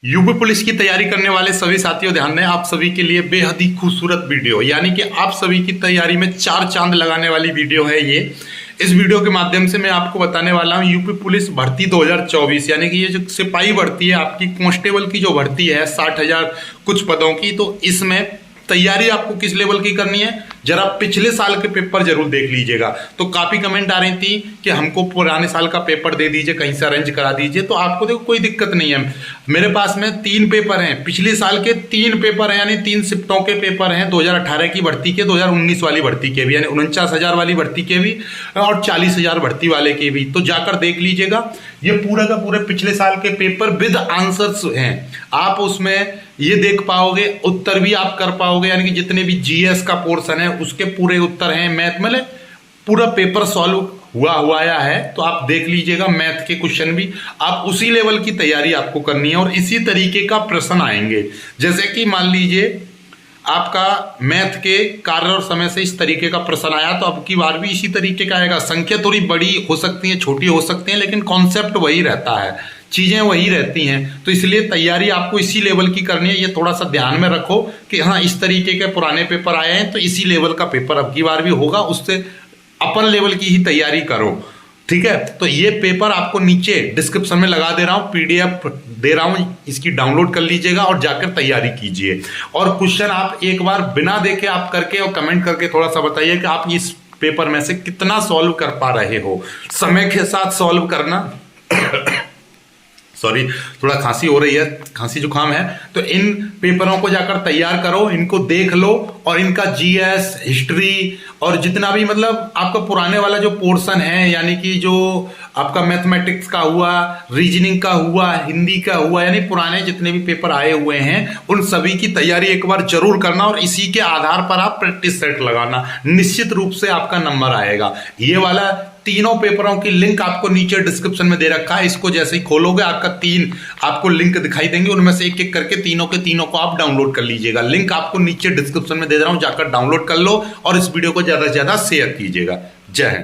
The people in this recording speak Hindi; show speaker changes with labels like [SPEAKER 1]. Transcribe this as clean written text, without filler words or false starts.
[SPEAKER 1] यूपी पुलिस की तैयारी करने वाले सभी साथियों ध्यान दें, आप सभी के लिए बेहद ही खूबसूरत वीडियो यानी कि आप सभी की तैयारी में चार चांद लगाने वाली वीडियो है ये। इस वीडियो के माध्यम से मैं आपको बताने वाला हूं यूपी पुलिस भर्ती 2024 यानी कि ये जो सिपाही भर्ती है आपकी कांस्टेबल की जो भर्ती है 60,000 कुछ पदों की, तो इसमें तैयारी आपको किस लेवल की करनी है जरा पिछले साल के पेपर जरूर देख लीजिएगा। तो काफी कमेंट आ रही थी कि हमको पुराने साल का पेपर दे दीजिए, कहीं से अरेंज करा दीजिए। तो आपको देखो कोई दिक्कत नहीं है, मेरे पास में 3 पेपर हैं, पिछले साल के 3 पेपर हैं यानी 3 शिफ्टों के पेपर हैं, 2018 की भर्ती के, 2019 वाली भर्ती के भी यानी 49,000 वाली भर्ती के भी और 40,000 भर्ती वाले के भी। तो जाकर देख लीजिएगा, ये पूरा का पूरे पिछले साल के पेपर विद आंसर्स हैं। आप उसमें ये देख पाओगे, उत्तर भी आप कर पाओगे यानी कि जितने भी जीएस का पोर्शन है उसके पूरे उत्तर हैं। मैथ में पूरा पेपर सॉल्व हुआ है, तो आप देख लीजिएगा। मैथ के क्वेश्चन भी आप उसी लेवल की तैयारी आपको करनी है और इसी तरीके का प्रश्न आएंगे। जैसे कि मान लीजिए आपका मैथ के कार्य और समय से इस तरीके का प्रश्न आया, तो अब की बार भी इसी तरीके का आएगा। संख्या थोड़ी बड़ी हो सकती है, छोटी हो सकती है, लेकिन कॉन्सेप्ट वही रहता है, चीजें वही रहती हैं। तो इसलिए तैयारी आपको इसी लेवल की करनी है। ये थोड़ा सा ध्यान में रखो कि हाँ, इस तरीके के पुराने पेपर आए हैं तो इसी लेवल का पेपर अब की बार भी होगा, उससे अपन लेवल की ही तैयारी करो, ठीक है। तो ये पेपर आपको नीचे डिस्क्रिप्शन में लगा दे रहा हूं, पीडीएफ दे रहा हूं, इसकी डाउनलोड कर लीजिएगा और जाकर तैयारी कीजिए। और क्वेश्चन आप एक बार बिना देखे आप करके और कमेंट करके थोड़ा सा बताइए कि आप इस पेपर में से कितना सॉल्व कर पा रहे हो। समय के साथ सॉल्व करना सॉरी, थोड़ा खांसी हो रही है, खांसी जुकाम है। तो इन पेपरों को जाकर तैयार करो, इनको देख लो और इनका जीएस, हिस्ट्री और जितना भी मतलब आपका पुराने वाला जो पोर्शन है यानी कि जो आपका मैथमेटिक्स का हुआ, रीजनिंग का हुआ, हिंदी का हुआ, यानी पुराने जितने भी पेपर आए हुए हैं उन सभी की तैयारी एक बार जरूर करना और इसी के आधार पर आप प्रैक्टिस सेट लगाना, निश्चित रूप से आपका नंबर आएगा। ये वाला तीनों पेपरों की लिंक आपको नीचे डिस्क्रिप्शन में दे रखा है। इसको जैसे ही खोलोगे आपका 3 आपको लिंक दिखाई देंगे, उनमें से एक एक करके तीनों के तीनों को आप डाउनलोड कर लीजिएगा। लिंक आपको नीचे डिस्क्रिप्शन में दे रहा हूं, जाकर डाउनलोड कर लो और इस वीडियो को ज्यादा से ज्यादा शेयर कीजिएगा। जय हिंद।